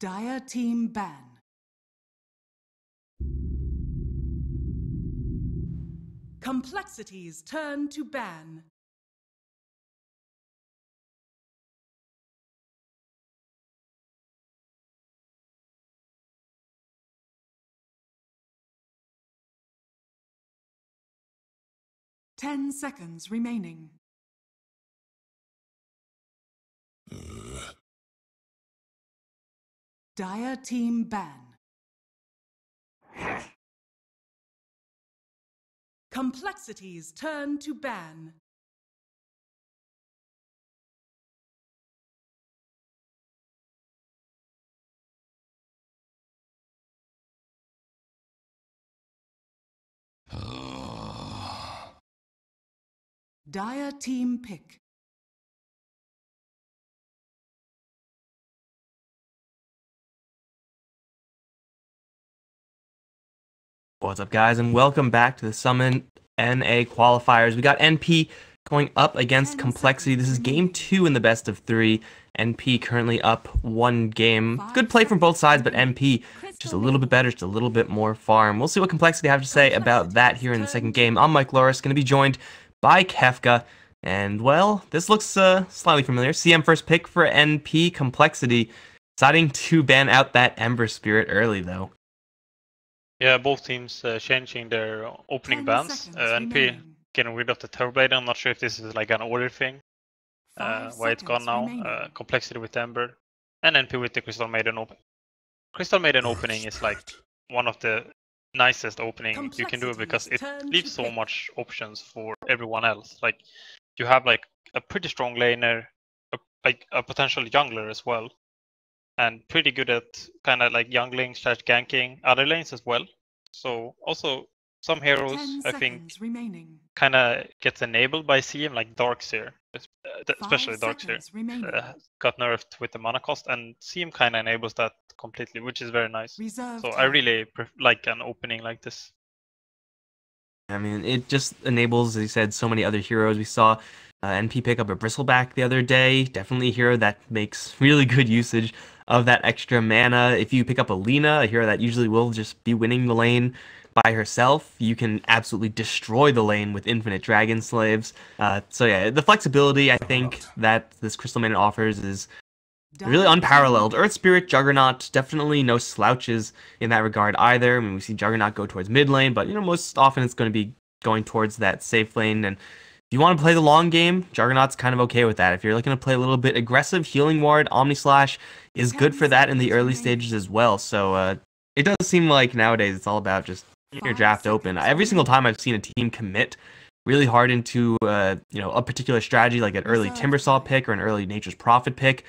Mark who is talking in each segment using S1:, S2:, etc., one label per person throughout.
S1: Dire team ban. Complexities turn to ban. Ten seconds remaining. Dire team ban. Complexities turn to ban. Dire team pick.
S2: What's up, guys, and welcome back to the Summon NA qualifiers. We got NP going up against Complexity. This is game 2 in the best of 3. NP currently up 1 game. Good play from both sides, but NP just a little bit better, just a little bit more farm. We'll see what Complexity have to say about that here in the second game. I'm Mike Loris, going to be joined by Kefka. And, well, this looks slightly familiar. CM first pick for NP. Complexity deciding to ban out that Ember Spirit early, though.
S3: Yeah, both teams changing their opening bans. NP getting rid of the Terrorblade. I'm not sure if this is like an order thing, why it's gone now. Complexity with Ember, and NP with the Crystal Maiden open. Crystal Maiden opening is like one of the nicest opening you can do because it leaves so much options for everyone else. Like you have like a pretty strong laner, like a potential jungler as well. And pretty good at kind of like jungling / ganking other lanes as well. So also some heroes I think kind of gets enabled by CM, like Darkseer, especially Darkseer, got nerfed with the mana cost, and CM kind of enables that completely, which is very nice. So I really like an opening like this.
S2: I mean, it just enables, as you said, so many other heroes. We saw NP pick up a Bristleback the other day. Definitely a hero that makes really good usage of that extra mana. If you pick up a Lina, a hero that usually will just be winning the lane by herself, you can absolutely destroy the lane with infinite Dragon Slaves. So yeah, the flexibility I think that this Crystal Maiden offers is really unparalleled. Earth Spirit, Juggernaut, definitely no slouches in that regard either. I mean, we see Juggernaut go towards mid lane, but most often it's going to be going towards that safe lane. And if you want to play the long game, Juggernaut's kind of okay with that. If you're looking to play a little bit aggressive, Healing Ward, Omni Slash is good for that in the early stages as well. So it does seem like nowadays it's all about just keeping your draft open. Every single time I've seen a team commit really hard into a particular strategy, like an early Timbersaw pick or an early Nature's Prophet pick,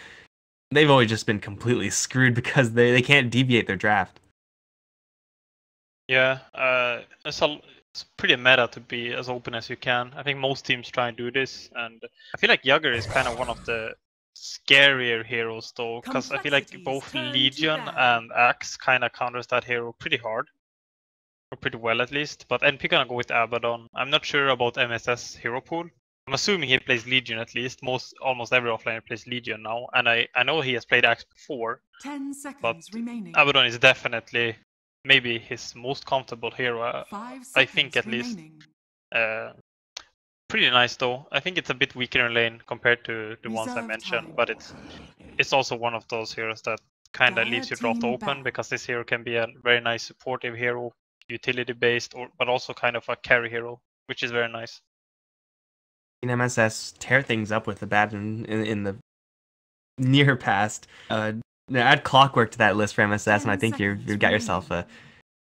S2: they've always just been completely screwed because they can't deviate their draft.
S3: Yeah, it's pretty meta to be as open as you can. I think most teams try and do this, and I feel like Jugger is kind of one of the scarier heroes though, because I feel like both Legion and Axe kind of counters that hero pretty hard, or pretty well at least. But NP gonna go with Abaddon. I'm not sure about MSS hero pool. I'm assuming he plays Legion at least. Almost every offlaner plays Legion now, and I know he has played Axe before.
S1: 10 seconds remaining.
S3: Abaddon is definitely maybe his most comfortable hero. I think at least. Pretty nice though. I think it's a bit weaker in lane compared to the ones I mentioned, but it's also one of those heroes that kind of leaves your draft open because this hero can be a very nice supportive hero, utility based, but also kind of a carry hero, which is very nice.
S2: MSS tear things up with the bat in the near past. Add Clockwork to that list for MSS, and I think you've got yourself a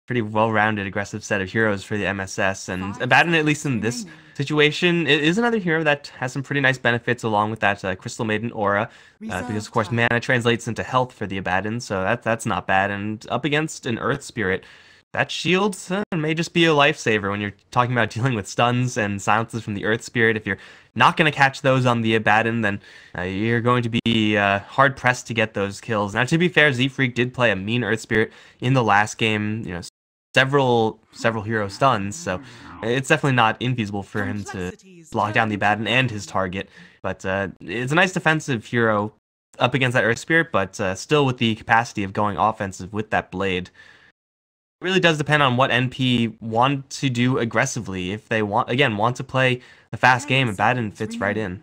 S2: pretty well-rounded, aggressive set of heroes for the MSS. And Abaddon, at least in this situation, is another hero that has some pretty nice benefits along with that Crystal Maiden aura, because of course mana translates into health for the Abaddon, so that's not bad. And up against an Earth Spirit, that shield may just be a lifesaver when you're talking about dealing with stuns and silences from the Earth Spirit. If you're not going to catch those on the Abaddon, then you're going to be hard-pressed to get those kills. Now, to be fair, Z-Freak did play a mean Earth Spirit in the last game, several hero stuns, so it's definitely not infeasible for him to lock down the Abaddon and his target. But it's a nice defensive hero up against that Earth Spirit, but still with the capacity of going offensive with that blade. It really does depend on what NP want to do aggressively. If they want to play a fast game, Abaddon fits right in.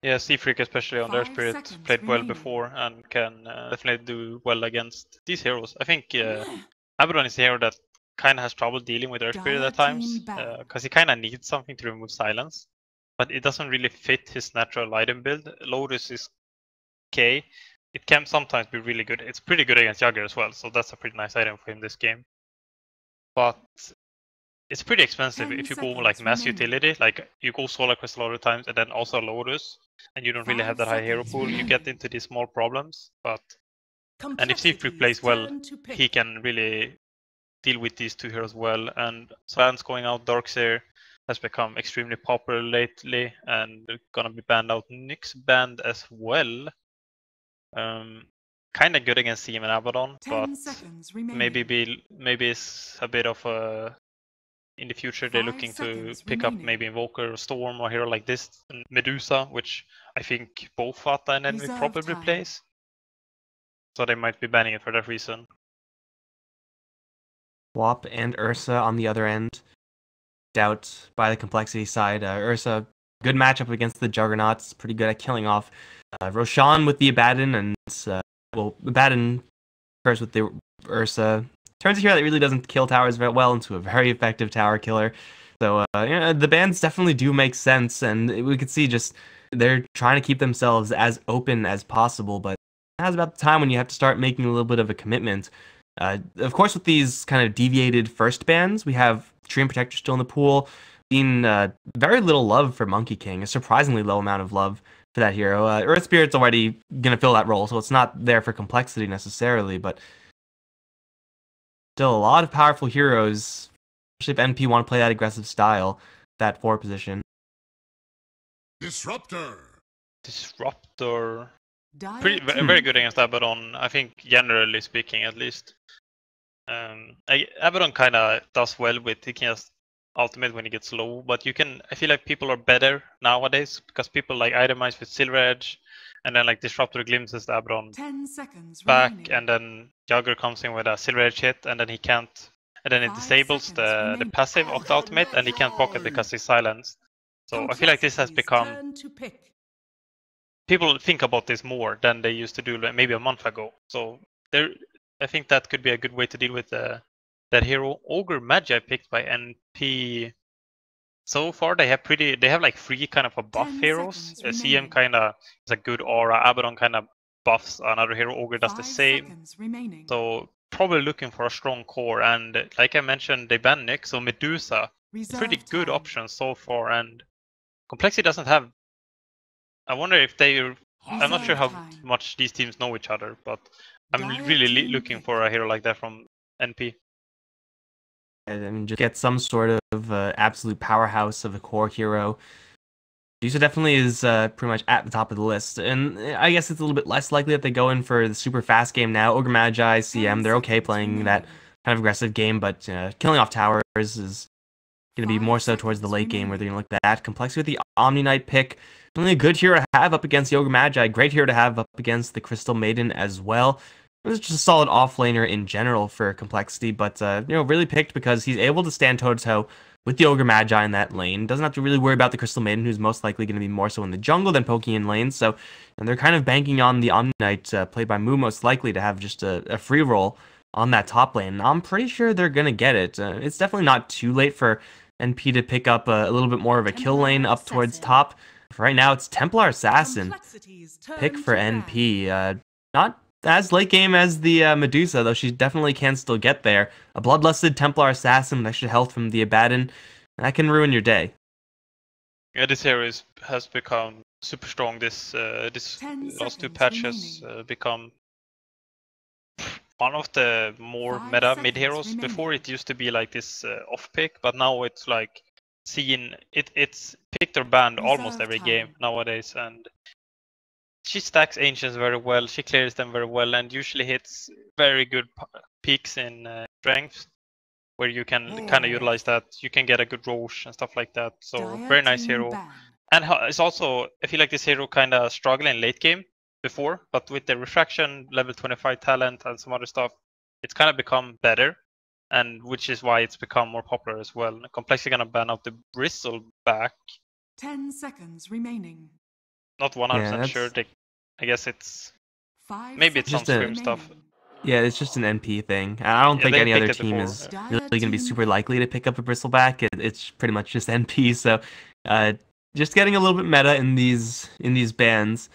S3: Yeah, Seafreak especially on their Spirit played well before and can definitely do well against these heroes. I think Abaddon is a hero that kind of has trouble dealing with Earth Spirit at times because he kind of needs something to remove silence, but it doesn't really fit his natural item build. Lotus is okay. It can sometimes be really good. It's pretty good against Jugger as well, so that's a pretty nice item for him this game. But it's pretty expensive if you go like mass utility, like you go Solar Quest a lot of times and then also Lotus, and you don't really have that high hero pool, you get into these small problems. But and if Seafreak plays well, he can really deal with these two heroes well. And Silence going out, Darkseer has become extremely popular lately and gonna be banned out. Nyx banned as well. Kind of good against CM and Abaddon, but maybe it's a bit of a. In the future, they're looking to pick up maybe Invoker or Storm or a hero like this, and Medusa, which I think both Fata and Envy probably plays. So they might be banning it for that reason.
S2: Wop and Ursa on the other end. Doubt by the complexity side. Ursa, good matchup against the Juggernauts. Pretty good at killing off Roshan with the Abaddon, and Abaddon first with the Ursa. Turns a hero that really doesn't kill towers very well into a very effective tower killer. So the bans definitely do make sense, and we could see just they're trying to keep themselves as open as possible, but now's about the time when you have to start making a little bit of a commitment. Of course, with these kind of deviated first bans, we have Tree and Protector still in the pool. Seen very little love for Monkey King, a surprisingly low amount of love for that hero. Earth Spirit's already going to fill that role, so it's not there for complexity necessarily, but still a lot of powerful heroes, especially if NP want to play that aggressive style, that 4 position.
S3: Disruptor. Very good against Abaddon, I think, generally speaking, at least. Abaddon kind of does well with taking us ultimate when he gets low, but I feel like people are better nowadays because people like itemize with Silver Edge, and then like Disruptor glimpses the Abaddon back, and then Jugger comes in with a Silver Edge hit, and then he can't, and then it disables the passive of the ultimate, and he can't pocket because he's silenced. So I feel like this has become. People think about this more than they used to do maybe a month ago. So I think that could be a good way to deal with that hero. Ogre Magi picked by NP. So far, they have like 3 kind of a buff heroes. CM kind of is a good aura. Abaddon kind of buffs another hero. Ogre does the same. So probably looking for a strong core. And like I mentioned, they banned Nyx, so Medusa is a pretty good option so far. And Complexity doesn't have. I wonder if I'm not sure how much these teams know each other, but I'm really looking for a hero like that from NP.
S2: I mean, just get some sort of absolute powerhouse of a core hero. Medusa definitely is pretty much at the top of the list, and I guess it's a little bit less likely that they go in for the super fast game now. Ogre Magi, CM, they're okay playing that kind of aggressive game, but killing off towers is going to be more so towards the late game where they're going to look at that. Complexity with the Omni Knight pick. Only a good hero to have up against the Ogre Magi. Great hero to have up against the Crystal Maiden as well. It was just a solid offlaner in general for Complexity, but really picked because he's able to stand toe-to-toe with the Ogre Magi in that lane. Doesn't have to really worry about the Crystal Maiden, who's most likely going to be more so in the jungle than poking in lanes. So they're kind of banking on the Omni Knight played by Moo, most likely to have just a free roll on that top lane. I'm pretty sure they're going to get it. It's definitely not too late for NP to pick up a little bit more of a kill lane up towards top. For right now, it's Templar Assassin pick for NP. Not as late game as the Medusa, though she definitely can still get there. A Bloodlusted Templar Assassin with extra health from the Abaddon. That can ruin your day.
S3: Yeah, this hero has become super strong. This last 2 patches become one of the more meta mid heroes. Before it used to be like this off pick, but now it's like it's picked or banned almost every game nowadays, and she stacks ancients very well, she clears them very well, and usually hits very good peaks in strength, where you can kind of utilize that. You can get a good Roche and stuff like that. So very nice hero. And it's also, I feel like this hero kind of struggled in late game before, but with the refraction, level 25 talent, and some other stuff, it's kind of become better, and which is why it's become more popular as well. Complexity gonna ban out the bristleback.
S1: 10 seconds remaining.
S3: Not 100% sure. I guess it's maybe it's some scrim stuff.
S2: Yeah, it's just an NP thing. I don't think any other team is really going to be super likely to pick up a bristleback. It's pretty much just NP. So, just getting a little bit meta in these bans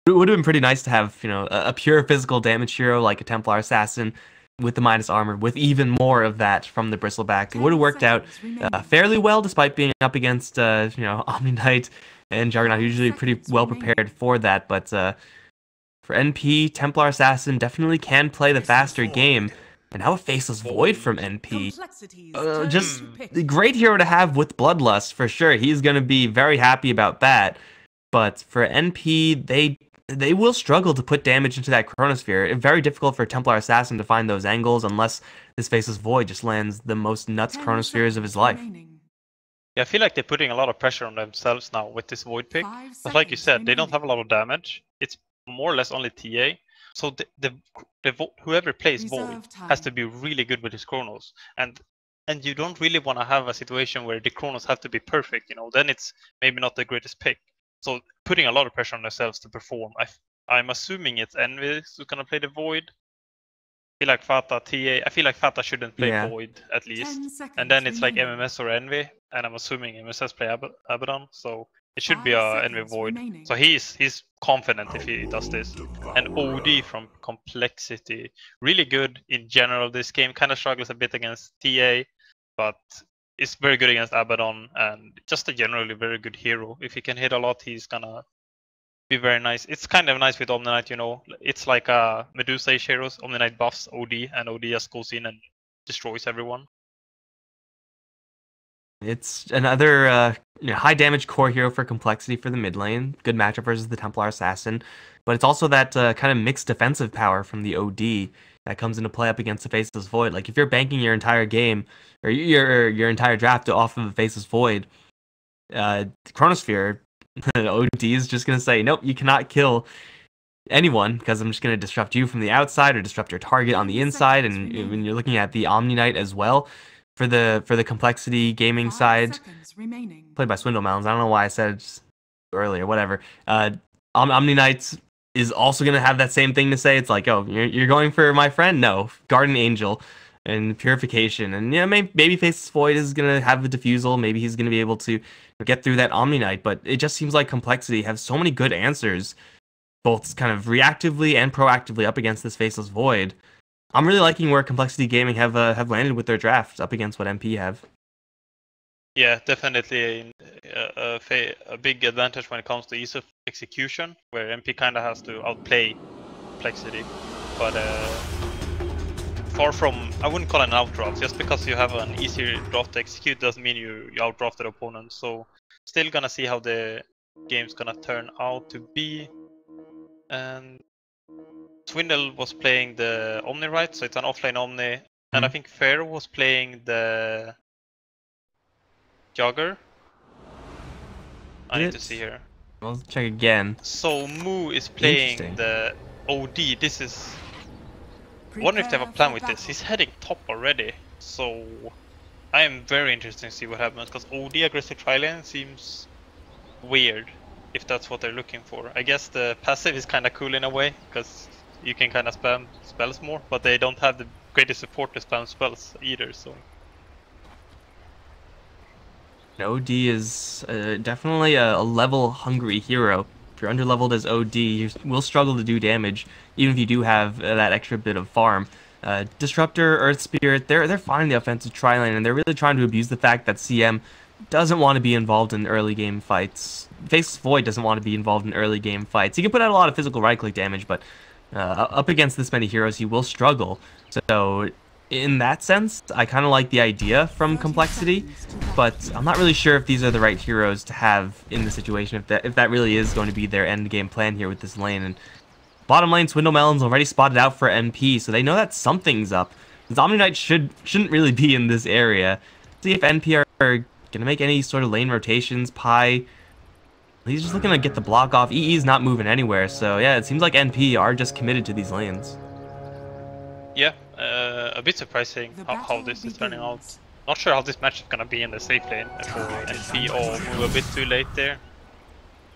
S2: would have been pretty nice to have, you know, a pure physical damage hero like a Templar Assassin with the minus armor, with even more of that from the bristleback. It would have worked out fairly well, despite being up against, you know, Omni Knight and Juggernaut, usually pretty well prepared for that. But for NP, Templar Assassin definitely can play the faster game. And now a Faceless Void from NP. Just a great hero to have with Bloodlust, for sure. He's going to be very happy about that. But for NP, they will struggle to put damage into that Chronosphere. It's very difficult for Templar Assassin to find those angles unless this Faceless Void just lands the most nuts Chronospheres of his life.
S3: Yeah, I feel like they're putting a lot of pressure on themselves now with this Void pick. But like you said, they don't have a lot of damage. It's more or less only TA. So whoever plays Void has to be really good with his Chronos. And you don't really want to have a situation where the Chronos have to be perfect, you know, then it's maybe not the greatest pick. So putting a lot of pressure on themselves to perform. I'm assuming it's Envy who's gonna play the Void. I feel like Fata, TA. I feel like Fata shouldn't play Void at least. And then it's like MMS or Envy, and I'm assuming MSS play Abaddon, so it should be a Envy Void. So he's confident if he does this. And OD from Complexity, really good in general. This game kind of struggles a bit against TA, but is very good against Abaddon, and just a generally very good hero. If he can hit a lot, he's gonna be very nice. It's kind of nice with Omni Knight, you know. It's like Medusa heroes. Omni Knight buffs OD, and OD just goes in and destroys everyone.
S2: It's another high damage core hero for Complexity for the mid lane. Good matchup versus the Templar Assassin. But it's also that kind of mixed defensive power from the OD that comes into play up against the Faceless Void. Like if you're banking your entire game or your entire draft off of a Faceless Void, Chronosphere, OD is just going to say, nope, you cannot kill anyone because I'm just going to disrupt you from the outside or disrupt your target on the inside. And when you're looking at the Omni Knight as well, for the Complexity gaming side, played by Swindle Melons. I don't know why I said it earlier, whatever. Omni Knight is also going to have that same thing to say. It's like, oh, you're going for my friend? No, Guardian Angel and Purification. And yeah, maybe Faceless Void is going to have the Diffusal. Maybe he's going to be able to get through that Omni Knight. But it just seems like Complexity have so many good answers, both kind of reactively and proactively up against this Faceless Void. I'm really liking where Complexity Gaming have landed with their draft up against what MP have.
S3: Yeah, definitely a big advantage when it comes to ease of execution, where MP kind of has to outplay Complexity. But far from, I wouldn't call it an outdraft. Just because you have an easier draft to execute doesn't mean you outdrafted opponent. So still gonna see how the game's gonna turn out to be. And Swindle was playing the Omni, right? So it's an offlane Omni. And I think Fair was playing the Jogger. I need to see here.
S2: I'll check again.
S3: So Moo is playing the OD. This is... I wonder if they have a plan with this. He's heading top already. So I am very interested to see what happens. Because OD aggressive tri-lane seems weird. If that's what they're looking for. I guess the passive is kind of cool in a way. Because you can kind of spam spells more, but they don't have the greatest support to spam spells either, so...
S2: OD is definitely a level-hungry hero. If you're underleveled as OD, you will struggle to do damage, even if you do have that extra bit of farm. Disruptor, Earth Spirit, they're finding the offensive tri-lane, and they're really trying to abuse the fact that CM doesn't want to be involved in early game fights. Faceless Void doesn't want to be involved in early game fights. He can put out a lot of physical right-click damage, but up against this many heroes, he will struggle. So, in that sense, I kind of like the idea from Complexity, but I'm not really sure if these are the right heroes to have in the situation, if that really is going to be their end game plan here with this lane. And bottom lane, Swindle Melon's already spotted out for NP, so they know that something's up. Omni Knight shouldn't really be in this area. See if NP are going to make any sort of lane rotations. Pi He's just looking to get the block off. EE's not moving anywhere, so yeah, it seems like NP are just committed to these lanes.
S3: Yeah, a bit surprising how this is turning out. Not sure how this match is gonna be in the safe lane for NP, or move a bit too late there.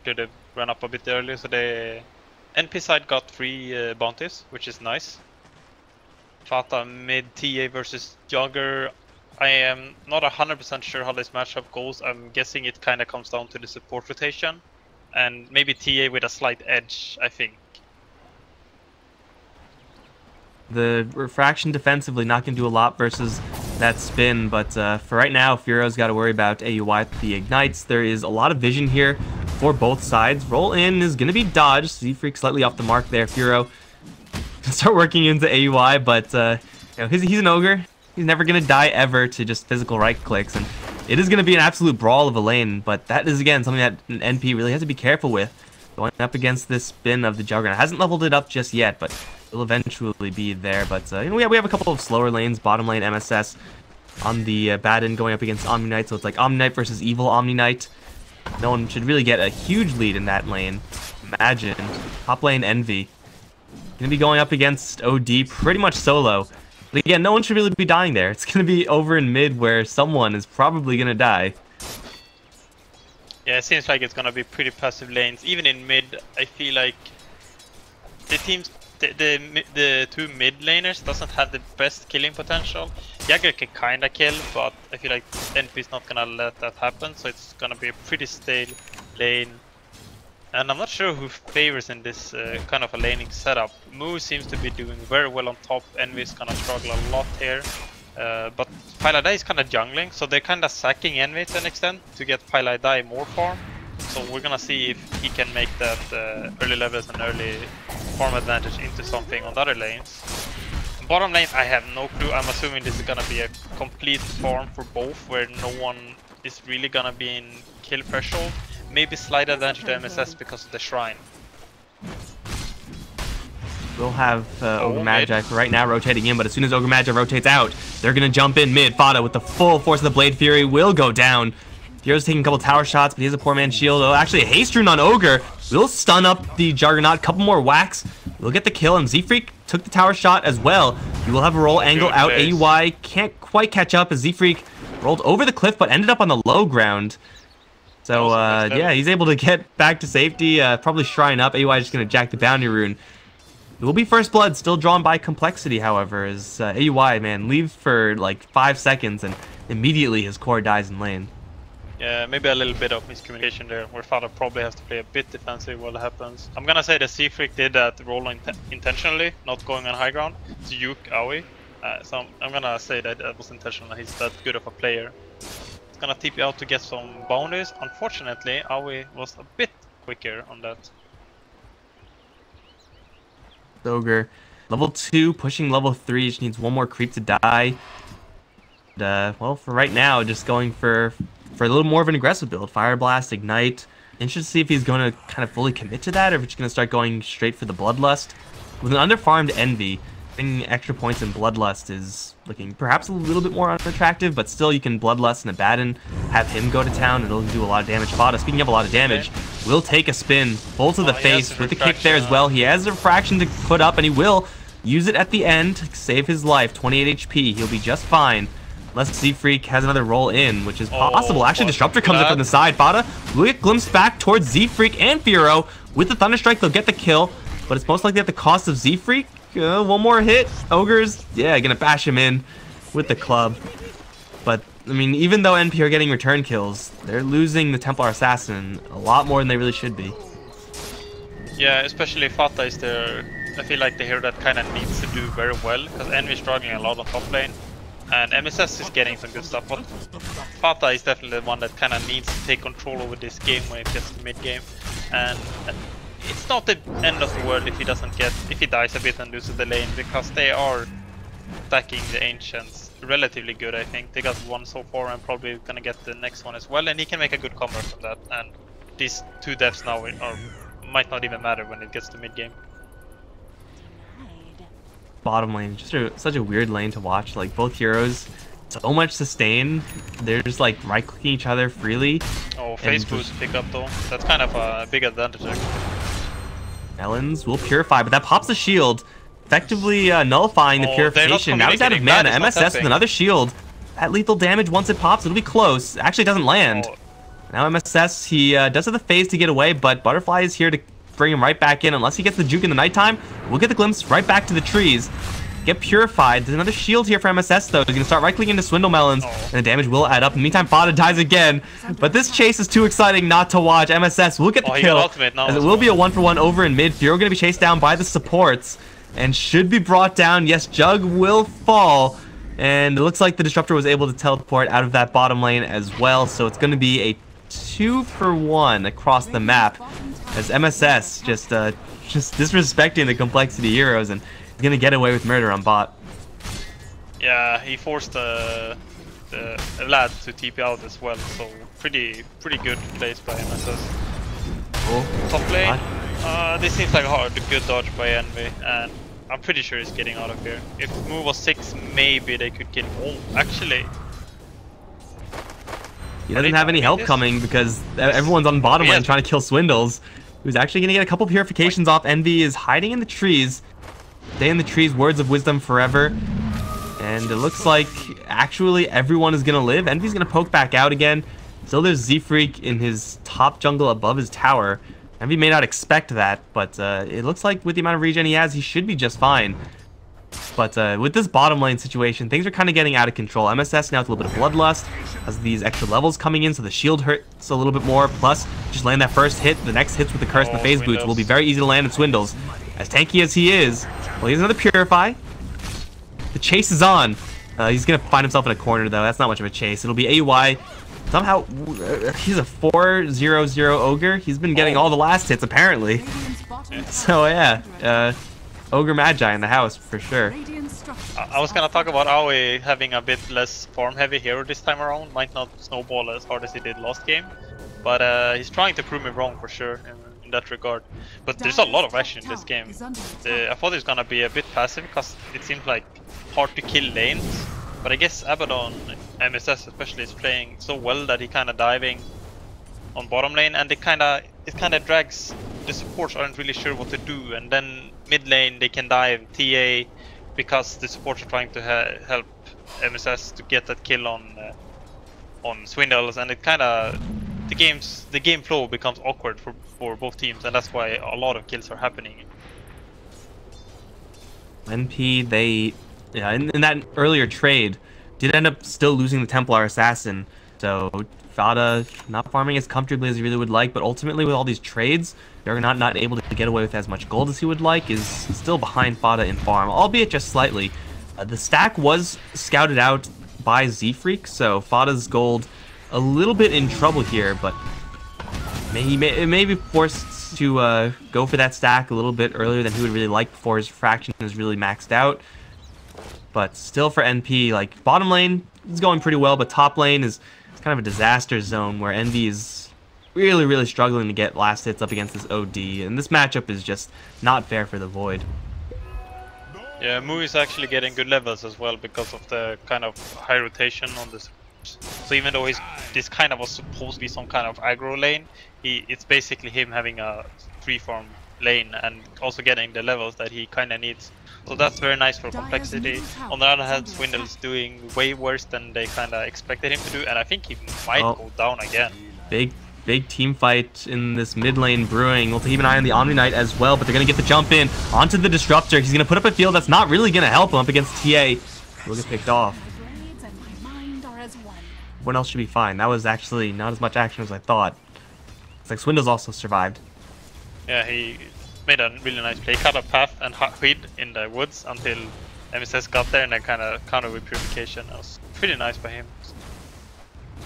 S3: Should have run up a bit earlier, so the NP side got 3 bounties, which is nice. Fata mid TA versus Jogger. I am not 100% sure how this matchup goes. I'm guessing it kind of comes down to the support rotation, and maybe TA with a slight edge, I think.
S2: The refraction defensively not going to do a lot versus that spin, but for right now, Furo's got to worry about AUI with the ignites. There is a lot of vision here for both sides. Roll in is going to be dodged. Z-Freak slightly off the mark there. Furo start working into AUI, but you know, he's an ogre. He's never going to die ever to just physical right clicks, and it is going to be an absolute brawl of a lane, but that is, again, something that an NP really has to be careful with, going up against this spin of the Juggernaut. Hasn't leveled it up just yet, but will eventually be there. But you know, we have a couple of slower lanes, bottom lane MSS on the bad end going up against Omni Knight, so it's like Omni Knight versus evil Omni Knight. No one should really get a huge lead in that lane. Imagine. Top lane Envy. Gonna be going up against OD pretty much solo. But again, no one should really be dying there. It's gonna be over in mid where someone is probably gonna die.
S3: Yeah, it seems like it's gonna be pretty passive lanes. Even in mid, I feel like the teams, the 2 mid laners doesn't have the best killing potential. Jagger can kinda kill, but I feel like NP is not gonna let that happen, so it's gonna be a pretty stale lane. And I'm not sure who favors in this kind of a laning setup. Moo seems to be doing very well on top. Envy is gonna struggle a lot here. But Piladai is kind of jungling, so they're kind of sacking Envy to an extent to get Piladai more farm. So we're gonna see if he can make that early levels and early farm advantage into something on the other lanes. Bottom lane, I have no clue. I'm assuming this is gonna be a complete farm for both, where no one is really gonna be in kill threshold. Maybe slight advantage to MSS because of the shrine.
S2: We'll have Ogre Magi for right now rotating in, but as soon as Ogre Magi rotates out, they're going to jump in mid. Fata with the full force of the Blade Fury will go down. Hero's taking a couple tower shots, but he has a poor man's shield. Oh, actually a haste rune on Ogre will stun up the Juggernaut. Couple more whacks. We'll get the kill, and Z-Freak took the tower shot as well. You will have a roll angle out. AUI can't quite catch up as Z-Freak rolled over the cliff, but ended up on the low ground. So, yeah, he's able to get back to safety, probably shrine up. AUI just going to jack the bounty rune. It will be first blood, still drawn by complexity, however, as AUI, man, leaves for like 5 seconds and immediately his core dies in lane.
S3: Yeah, maybe a little bit of miscommunication there, where Fata probably has to play a bit defensive while it happens. I'm gonna say that Z-Freak did that roll intentionally, not going on high ground, to juke Aoi. So I'm gonna say that that was intentional, he's that good of a player. Gonna TP out to get some bounties. Unfortunately, Aoi was a bit quicker on that.
S2: Ogre, level 2, pushing level 3, just needs one more creep to die. And, well, for right now, just going for a little more of an aggressive build. Fire Blast, Ignite. Interested to see if he's going to kind of fully commit to that, or if it's going to start going straight for the Bloodlust. With an underfarmed Envy, getting extra points in Bloodlust is looking perhaps a little bit more unattractive, but still you can Bloodlust and Abaddon, have him go to town, it'll do a lot of damage. Fata, speaking of a lot of damage, will take a spin, full to the face with the kick there as well. He has a refraction to put up, and he will use it at the end to save his life. 28 HP, he'll be just fine. Unless Z-Freak has another roll in, which is possible. Actually, Disruptor comes up on the side. Fata will get glimpsed back towards Z-Freak and Furo. With the Thunderstrike, they'll get the kill, but it's most likely at the cost of Z-Freak. One more hit. Ogre's, yeah, gonna bash him in with the club. But, I mean, even though NP are getting return kills, they're losing the Templar Assassin a lot more than they really should be.
S3: Yeah, especially Fata is there. I feel like the hero that kind of needs to do very well, because Envy is struggling a lot on top lane. And MSS is getting some good stuff, but Fata is definitely the one that kind of needs to take control over this game when it gets to mid game. And it's not the end of the world if he doesn't get, if he dies a bit and loses the lane, because they are stacking the Ancients relatively good. I think they got one so far and probably gonna get the next one as well, and he can make a good comeback from that. And these 2 deaths now might not even matter when it gets to mid game.
S2: Bottom lane, just such a weird lane to watch. Like, both heroes, so much sustain. They're just like right-clicking each other freely.
S3: Oh, Oh, phase boost pick up though. That's kind of a big advantage.
S2: Melons will purify, but that pops the shield, effectively nullifying the purification. Now he's out of mana. MSS with another shield. That lethal damage, once it pops, it'll be close. Actually, it doesn't land. Now MSS, he does have the phase to get away, but Butterfly is here to bring him right back in. Unless he gets the juke in the nighttime, we'll get the glimpse right back to the trees. Get purified. There's another shield here for MSS, though. He's going to start right-clicking into Swindle Melons, and the damage will add up. In the meantime, Fada dies again, but this chase is too exciting not to watch. MSS will get the kill, as it will be a 1-for-1 over in mid. Furo going to be chased down by the supports, and should be brought down. Yes, Jug will fall, and it looks like the Disruptor was able to teleport out of that bottom lane as well, so it's going to be a 2-for-1 across the map, as MSS just disrespecting the complexity heroes, and gonna get away with murder on bot.
S3: Yeah, he forced the lad to TP out as well, so pretty good plays by MSS.
S2: Cool.
S3: Top lane, this seems like a good dodge by Envy, and I'm pretty sure he's getting out of here. If move was 6, maybe they could get him. Oh, actually.
S2: He doesn't have any help coming because everyone's on bottom lane trying to kill Swindles. Who's actually gonna get a couple purifications off. Envy is hiding in the trees. Stay in the trees, words of wisdom forever. And it looks like actually everyone is going to live. Envy's going to poke back out again. Still there's Z-Freak in his top jungle above his tower. Envy may not expect that, but it looks like with the amount of regen he has, he should be just fine. But with this bottom lane situation, things are kind of getting out of control. MSS now with a little bit of Bloodlust, has these extra levels coming in, so the shield hurts a little bit more. Plus, just land that first hit, the next hits with the curse and the phase boots will be very easy to land in Swindles. As tanky as he is, well, he has another Purify. The chase is on. He's going to find himself in a corner, though. That's not much of a chase. It'll be AY. Somehow, he's a 4-0-0 Ogre. He's been getting all the last hits, apparently. So, yeah. Ogre Magi in the house, for sure.
S3: I was going to talk about Aoi having a bit less farm-heavy hero this time around. Might not snowball as hard as he did last game. But he's trying to prove me wrong, for sure. In that regard, but there's a lot of action in this game. I thought it was gonna be a bit passive because it seems like hard to kill lanes, but I guess Abaddon, MSS especially, is playing so well that he kind of diving on bottom lane, and it kind of drags. The supports aren't really sure what to do, and then mid lane they can dive TA because the supports are trying to help MSS to get that kill on Swindles, and it kind of the game flow becomes awkward for both teams, and that's why a lot of kills are happening.
S2: NP, they, in that earlier trade, did end up still losing the Templar Assassin, so Fada not farming as comfortably as he really would like, but ultimately with all these trades, they're not able to get away with as much gold as he would like, is still behind Fada in farm, albeit just slightly. The stack was scouted out by Z-Freak, so Fada's gold a little bit in trouble here, but he may be forced to go for that stack a little bit earlier than he would really like before his fraction is really maxed out. But still for NP, like, bottom lane is going pretty well, but top lane is kind of a disaster zone where Envy is really struggling to get last hits up against this OD, and this matchup is just not fair for the Void.
S3: Yeah, Mu is actually getting good levels as well because of the kind of high rotation on this. So even though this kind of was supposed to be some kind of aggro lane, it's basically him having a free farm lane and also getting the levels that he kind of needs. So that's very nice for complexity. On the other hand, Swindle's doing way worse than they kind of expected him to do, and I think he might go down again.
S2: Big team fight in this mid lane brewing. We'll keep an eye on the Omni Knight as well, but they're going to get the jump in onto the Disruptor. He's going to put up a field that's not really going to help him up against TA. He'll get picked off. What else should be fine? That was actually not as much action as I thought. It's like Swindle's also survived.
S3: Yeah, he made a really nice play. Cut a path and hid in the woods until MSS got there and then kind of countered with purification. That was pretty nice by him.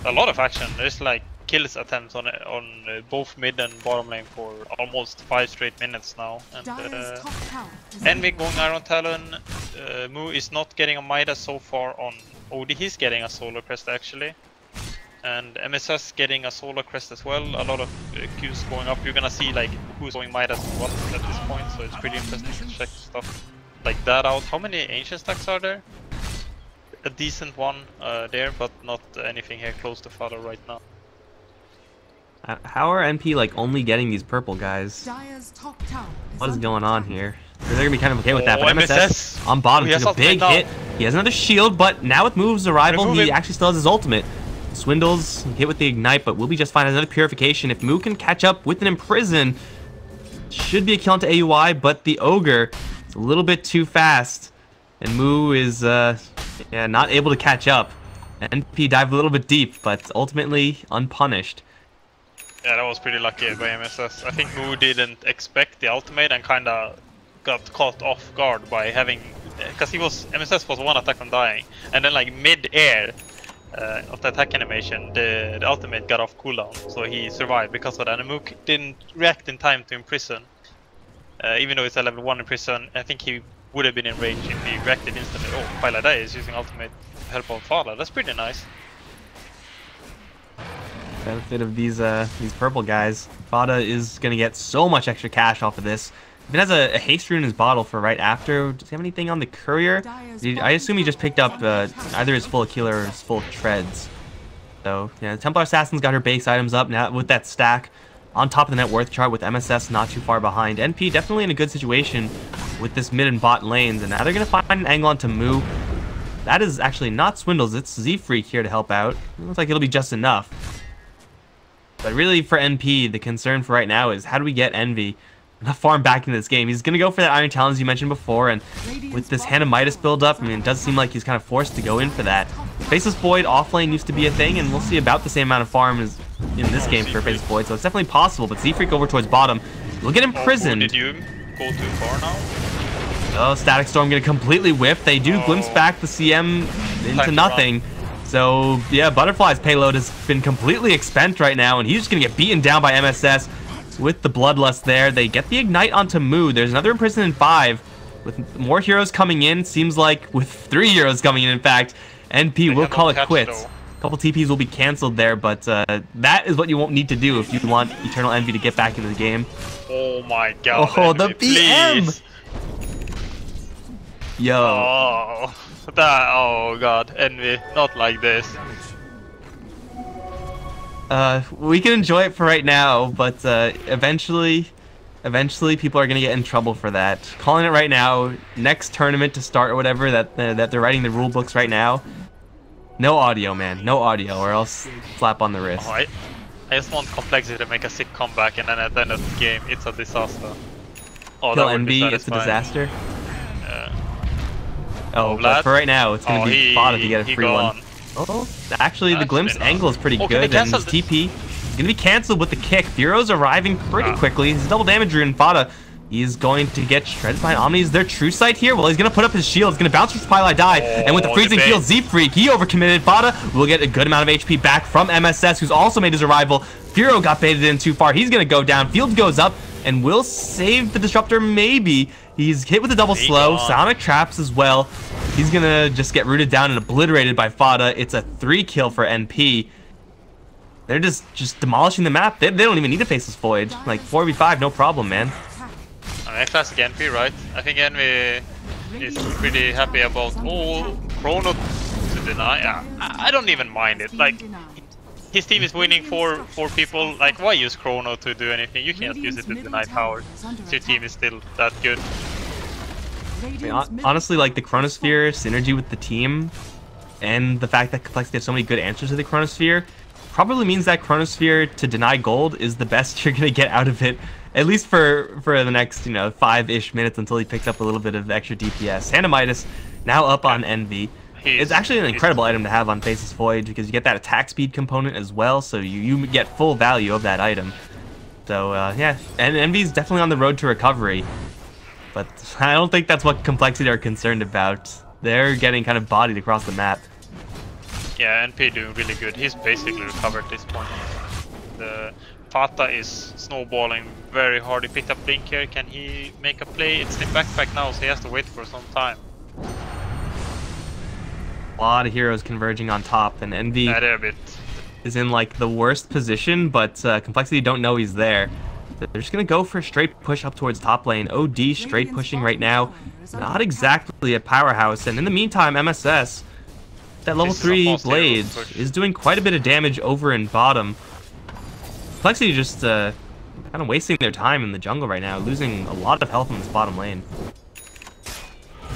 S3: A lot of action. There's like kills attempts on both mid and bottom lane for almost 5 straight minutes now. And Envy going Iron Talon. Mu is not getting a Midas so far on OD. He's getting a Solar Crest actually. And MSS getting a Solar Crest as well. A lot of Qs going up. You're gonna see like who's going Midas and what at this point, so it's pretty interesting to check stuff like that out. How many Ancient stacks are there? A decent one there, but not anything here close to Father right now.
S2: How are NP like only getting these purple guys?
S1: Dire's top tower
S2: What is
S1: under
S2: going on
S1: attack.
S2: here? They're gonna be kind of okay with that, but MSS
S3: MSS
S2: on bottom
S3: he has
S2: took a big
S3: ultimate now.
S2: hit. He has another shield, but now with Move's arrival,
S3: Remove
S2: he
S3: him.
S2: actually still has his ultimate. Swindles hit with the ignite, but we'll be just fine. Has another purification. If Moo can catch up with an imprison, should be a kill onto AUI, but the ogre is a little bit too fast, and Moo is not able to catch up. NP dived a little bit deep, but ultimately unpunished.
S3: Yeah, that was pretty lucky by MSS. I think Moo didn't expect the ultimate and kind of got caught off guard by having, because MSS was one attack from dying, and then like mid-air of the attack animation, the ultimate got off cooldown, so he survived because of that. And Moo didn't react in time to imprison, even though it's a level 1 imprison. I think he would have been in range if he reacted instantly. Oh, Paladai is using ultimate help of Fala. That's pretty nice.
S2: Benefit of these purple guys. Fada is gonna get so much extra cash off of this. If it has a haste rune in his bottle for right after, does he have anything on the courier? I assume he just picked up either his full killer or his full treads. So yeah, the Templar Assassin's got her base items up now with that stack on top of the net worth chart with MSS not too far behind. NP definitely in a good situation with this mid and bot lanes, and now they're gonna find an angle onto Moo. That is actually not Swindles, it's Z-Freak here to help out. It looks like it'll be just enough. But really for NP, the concern for right now is how do we get Envy farm back into this game? He's going to go for that Iron Talons you mentioned before, and with this Hand of Midas build up, I mean, it does seem like he's kind of forced to go in for that. Faceless Void offlane used to be a thing, and we'll see about the same amount of farm as in this game for Faceless Void, so it's definitely possible, but Z-Freak over towards bottom will get imprisoned.
S3: Did you go too far now?
S2: Oh, Static Storm going to completely whiff. They do glimpse back the CM into nothing. So, yeah, Butterfly's payload has been completely expent right now, and he's just going to get beaten down by MSS with the Bloodlust there. They get the Ignite onto Moo. There's another Imprison in 5. With more heroes coming in, seems like with 3 heroes coming in fact, NP will call it quits. A couple TPs will be cancelled there, but that is what you won't need to do if you want Eternal Envy to get back into the game.
S3: Oh my god.
S2: Oh,
S3: Envy,
S2: the BM!
S3: please.
S2: Yo.
S3: Oh. Oh god, Envy, not like this.
S2: We can enjoy it for right now, but eventually people are gonna get in trouble for that. Calling it right now, next tournament to start or whatever that they're writing the rule books right now. No audio, man, no audio, or else slap on the wrist.
S3: Oh, I just want Complexity to make a sick comeback, and then at the end of the game, it's a disaster. Oh,
S2: Kill
S3: that would be
S2: NB, it's a disaster. Oh,
S3: Vlad?
S2: But for right now, it's gonna be Fada to get a free one.
S3: Gone.
S2: Oh, actually, the glimpse
S3: not.
S2: angle is pretty
S3: Oh,
S2: good, and his TP is gonna be cancelled with the kick. Furo's arriving pretty quickly. His double damage rune, Fada, he's going to get shredded by Omni. Is there true sight here? Well, he's gonna put up his shield. He's gonna bounce for Pile I Die, and with the freezing field, Z-Freak, he overcommitted. Fada will get a good amount of HP back from MSS, who's also made his arrival. Furo got baited in too far. He's gonna go down. Field goes up, and will save the disruptor. Maybe he's hit with a double slow. Sonic traps as well. He's gonna just get rooted down and obliterated by Fada. It's a 3 kill for NP. They're just demolishing the map. They don't even need a Faceless Void. Like 4v5, no problem, man.
S3: I mean, classic NP, right? I think Envy is pretty happy about Chrono to deny. Yeah, I don't even mind it. Like, his team is winning for people. Like, why use Chrono to do anything? You can't use it to deny power. So your team is still that good.
S2: I mean, honestly, like the Chronosphere synergy with the team and the fact that Complexity has so many good answers to the Chronosphere probably means that Chronosphere to deny gold is the best you're gonna get out of it, at least for the next 5-ish minutes until he picks up a little bit of extra DPS. Hand of Midas now up on Envy. It's actually an incredible item to have on Faceless Void because you get that attack speed component as well, so you get full value of that item. So yeah, and Envy's definitely on the road to recovery. But I don't think that's what Complexity are concerned about. They're getting kind of bodied across the map.
S3: Yeah, NP doing really good. He's basically recovered at this point. The Fata is snowballing very hard. He picked up Blink here. Can he make a play? It's in backpack now, so he has to wait for some time.
S2: A lot of heroes converging on top, and Envy is in like the worst position, but Complexity don't know he's there. They're just gonna go for a straight push up towards top lane. OD straight pushing right now. Not exactly a powerhouse, and in the meantime, MSS, that level 3 blade, is doing quite a bit of damage over in bottom. Complexity just kind of wasting their time in the jungle right now, losing a lot of health in this bottom lane.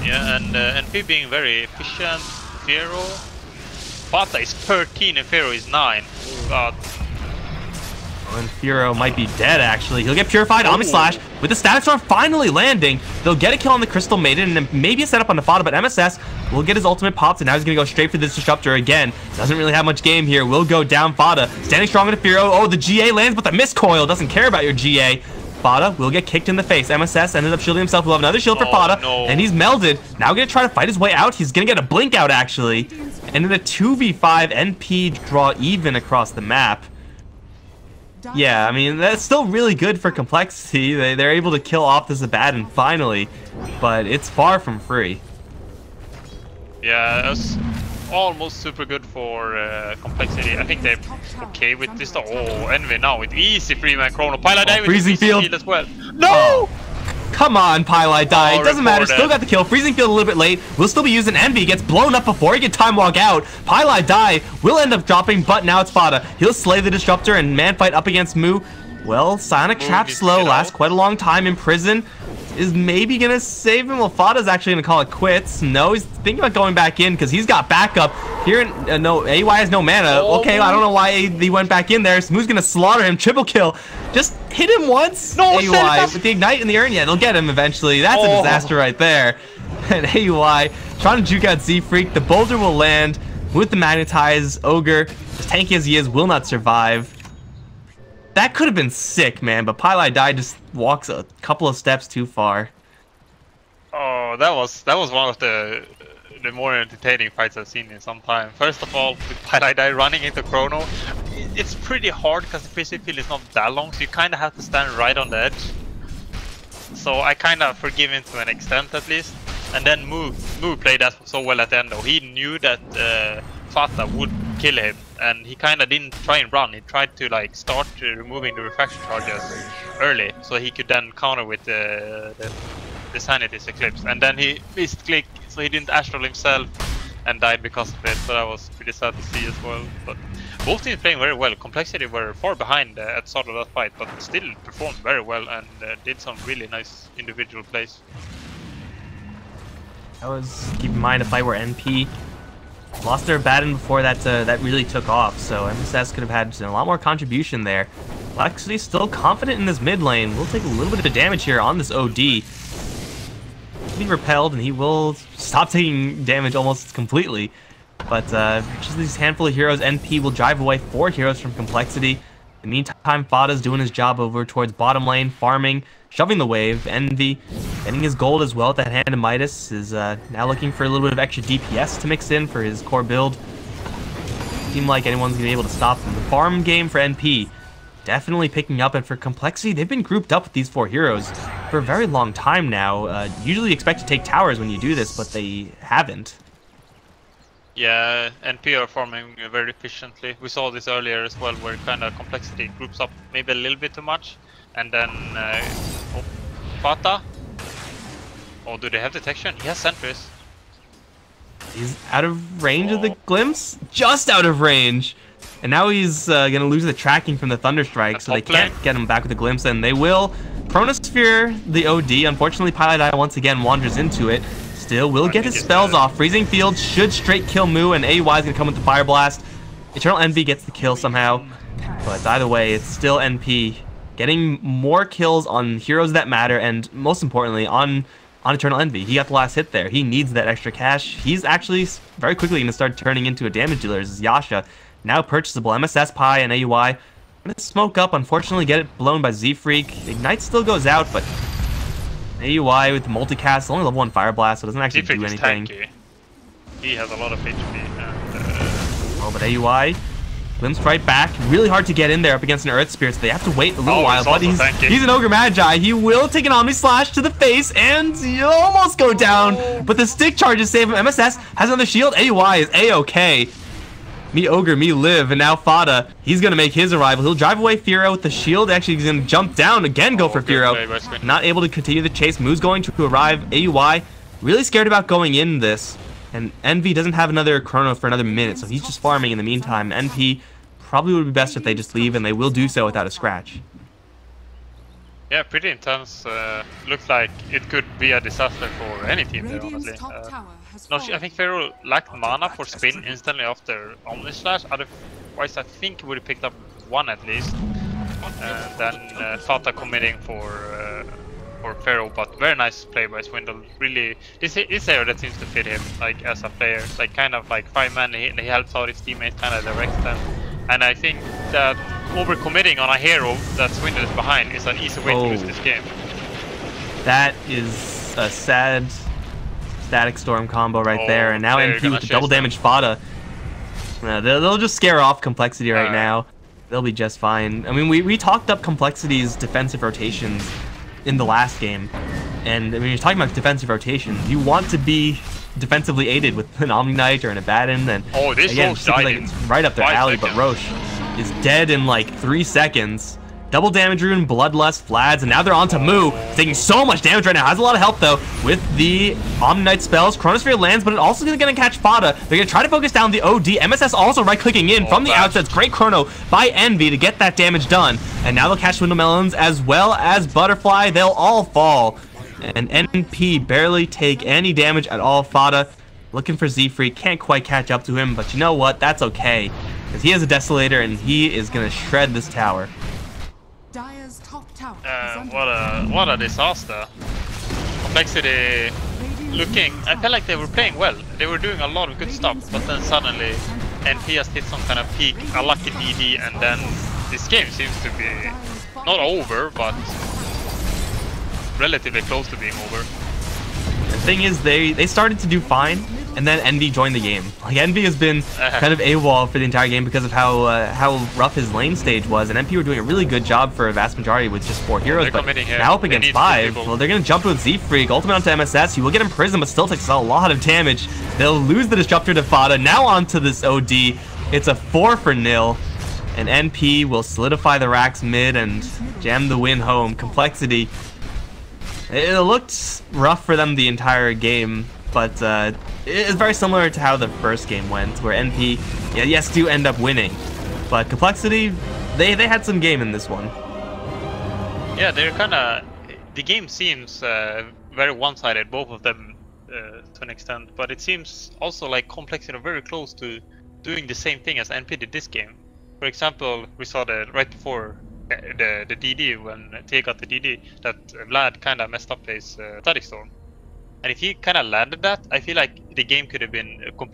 S3: Yeah, and NP being very efficient. Fero. Fata is 13 and Fero is 9. Oh god.
S2: And Fero might be dead, actually. He'll get purified. Omni Slash with the Static Storm finally landing. They'll get a kill on the Crystal Maiden and then maybe a setup on the Fada, but MSS will get his ultimate popped, and now he's going to go straight for this Disruptor again. Doesn't really have much game here. Will go down Fada. Standing strong into Fero. Oh, the GA lands, but the Mist Coil doesn't care about your GA. Fada will get kicked in the face. MSS ended up shielding himself. We'll have another shield for Fada, and he's melded. Now going to try to fight his way out. He's going to get a blink out, actually. And in a 2v5, NP draw even across the map. Yeah, I mean, that's still really good for Complexity. They're able to kill off the Zabadan finally, but it's far from free.
S3: Yeah, that's almost super good for Complexity. I think they're okay with this. Oh, Envy now with easy free-man Chrono. Pilot die with
S2: Freezing Field
S3: as well. No!
S2: Come on, Pylite die. It doesn't matter. Still got the kill. Freezing Field a little bit late. We'll still be using Envy. Gets blown up before he can time walk out. Pylite die will end up dropping, but now it's Fada. He'll slay the Disruptor and man fight up against Moo. Well, Sonic Trap slow. Lasts quite a long time in prison. Is maybe going to save him. Well, Fada's actually going to call it quits. No, he's thinking about going back in because he's got backup. Here, no, AY has no mana. Okay, I don't know why he went back in there. Smooth's going to slaughter him. Triple kill. Just hit him once. No, AY with the Ignite in the urn. Yeah, they'll get him eventually. That's a disaster right there. And AY trying to juke out Z-Freak. The Boulder will land with the Magnetize. Ogre, as tanky as he is, will not survive. That could have been sick, man, but Pylite Die just walks a couple of steps too far.
S3: Oh, that was one of the more entertaining fights I've seen in some time. First of all, with Pylite Die running into Chrono, it's pretty hard because the freezing field is not that long, so you kind of have to stand right on the edge. So I kind of forgive him to an extent at least. And then Moo played that so well at the end though. He knew that Fata would kill him, and he kind of didn't try and run. He tried to like start removing the refraction charges early, so he could then counter with the Sanity's Eclipse. And then he missed click, so he didn't astral himself and died because of it. So that was pretty sad to see as well. But both teams playing very well. Complexity were far behind at the start of that fight, but still performed very well and did some really nice individual plays.
S2: That was, keep in mind, a fight where NP lost their Baton before that really took off, so MSS could have had a lot more contribution there. Complexity still confident in this mid lane. We'll take a little bit of damage here on this OD. He's being repelled, and he will stop taking damage almost completely. But just these handful of heroes, NP will drive away 4 heroes from Complexity. In the meantime, Fada's doing his job over towards bottom lane, farming, shoving the wave. Envy getting his gold as well at that hand of Midas, is now looking for a little bit of extra DPS to mix in for his core build. Seem like anyone's going to be able to stop him. The farm game for NP definitely picking up, and for Complexity, they've been grouped up with these 4 heroes for a very long time now. Usually expect to take towers when you do this, but they haven't.
S3: Yeah, NP are farming very efficiently. We saw this earlier as well, where kind of Complexity groups up maybe a little bit too much. And then, Fata. Oh, do they have detection? He has sentries.
S2: He's out of range of the glimpse? Just out of range! And now he's going to lose the tracking from the Thunderstrike, so they can't get him back with the glimpse, and they will. Chronosphere the OD. Unfortunately, Pylite Eye once again wanders into it. Still will get his spells off. Freezing Field should straight kill Moo, and AY is going to come with the Fire Blast. Eternal Envy gets the kill somehow. But either way, it's still NP getting more kills on heroes that matter, and most importantly, on Eternal Envy. He got the last hit there. He needs that extra cash. He's actually very quickly going to start turning into a damage dealer as Yasha. Now purchasable. MSS Pi and AUI. Going to smoke up, unfortunately get it blown by Z-Freak. Ignite still goes out, but AUI with the multicast, only level 1 Fire Blast, so it doesn't actually do anything.
S3: Tanky. He has a lot of HP.
S2: Oh, but AUI glimpsed right back. Really hard to get in there up against an Earth Spirit, so they have to wait a little while. But he's an Ogre Magi. He will take an Omni Slash to the face, and he'll almost go down. But the stick charges save him. MSS has another shield. AUI is A-okay. Me Ogre, me live, and now Fada, he's going to make his arrival. He'll drive away Firo with the shield. Actually, he's going to jump down again, go for Firo. Not able to continue the chase. Moo's going to arrive. AUI, really scared about going in this. And Envy doesn't have another chrono for another minute, so he's just farming in the meantime. NP probably would be best if they just leave, and they will do so without a scratch.
S3: Yeah, pretty intense. Looks like it could be a disaster for any team there, honestly. I think Pharaoh lacked mana for spin instantly after Omni Slash. Otherwise, I think he would have picked up one at least. And then Fata committing for Pharaoh, but very nice play by Swindle. Really, this hero that seems to fit him, like as a player, like kind of like 5-man. He helps out his teammates, kind of directs them. And I think that overcommitting on a hero that Swindle is behind is an easy way to lose this game.
S2: That is a sad Static Storm combo right there, and now NP with the double damage Fata. They'll just scare off Complexity right now. They'll be just fine. I mean, we talked up Complexity's defensive rotations in the last game, and I mean, you're talking about defensive rotations. You want to be defensively aided with an Omni Knight or an Abaddon, and
S3: this
S2: again,
S3: Roche died
S2: like it's right up their alley. But Roche is dead in like 3 seconds. Double damage rune, Bloodlust, Flads, and now they're on to Moo. Taking so much damage right now. Has a lot of health though with the Omni Knight spells. Chronosphere lands, but it also is going to catch Fata. They're going to try to focus down the OD. MSS also right-clicking in from the outside. Great chrono by Envy to get that damage done. And now they'll catch Swindle Melons as well as Butterfly. They'll all fall. And NP barely take any damage at all. Fata looking for Z-Freak. Can't quite catch up to him, but you know what? That's okay. Because he has a Desolator, and he is going to shred this tower.
S3: What a disaster. Complexity looking, I felt like they were playing well. They were doing a lot of good stuff, but then suddenly NP has hit some kind of peak, a lucky DD, and then this game seems to be not over, but relatively close to being over.
S2: The thing is, they started to do fine, and then Envy joined the game. Like, Envy has been kind of AWOL for the entire game because of how rough his lane stage was, and NP were doing a really good job for a vast majority with just 4 heroes, but now up against 5, well, they're going to jump with Z-Freak, ultimate onto MSS, he will get imprisoned, but still takes a lot of damage. They'll lose the Disruptor to Fata, now onto this OD. It's a 4-0, and NP will solidify the racks mid and jam the win home. Complexity, it looked rough for them the entire game, but it's very similar to how the first game went, where NP, yes, do end up winning. But Complexity, they had some game in this one.
S3: Yeah, they're kind of... The game seems very one-sided, both of them to an extent. But it seems also like Complexity are very close to doing the same thing as NP did this game. For example, we saw that right before the DD, when T got the DD, that Vlad kind of messed up his Static Storm. And if he kind of landed that, I feel like the game could have been completely